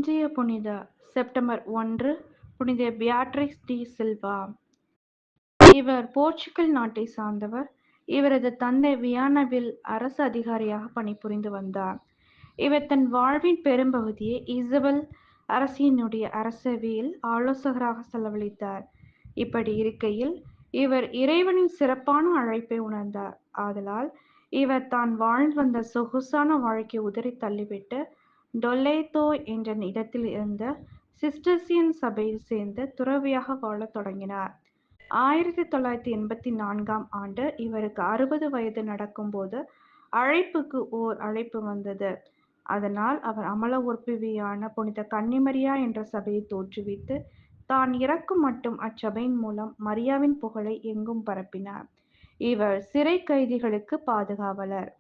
இன்றைய புனித செப்டம்பர் 1 புனித பியாட்ரிக்ஸ் டி சில்வா. இவர் போர்ச்சுகல் நாட்டை சார்ந்தவர். இவரது தந்தை வியானாவில் அரசு அதிகாரியாக பணிபுரிந்து வந்தார். இவர் தன் வாழ்வின் பெரும்பகுதியை இசபெல் அரசியினுடைய அரசவையில் ஆலோசகராக செலவழித்தார். இப்படி இருக்கையில் இவர் இறைவனின் சிறப்பான அழைப்பை உணர்ந்தார். ஆதலால் இவர் தான் வாழ்ந்து வந்த சொகுசான வாழ்க்கையை உதறி தள்ளிவிட்டு டொலேதோ என்ற இடத்தில் இருந்த சிஸ்டர்சியன் சபையில் சேர்ந்து துறவியாக வாழத் தொடங்கினார். 1984ஆம் ஆண்டு இவருக்கு 60 வயது நடக்கும்போது அழைப்புக்கு ஓர் அழைப்பு வந்தது. அதனால் அவர் அமல உறுப்பியான புனித கன்னிமரியா என்ற சபையை தோற்றுவித்து தான் இறக்கும் மட்டும் அச்சபையின் மூலம் மரியாவின் புகழை எங்கும் பரப்பினார். இவர் சிறை கைதிகளுக்கு பாதுகாவலர்.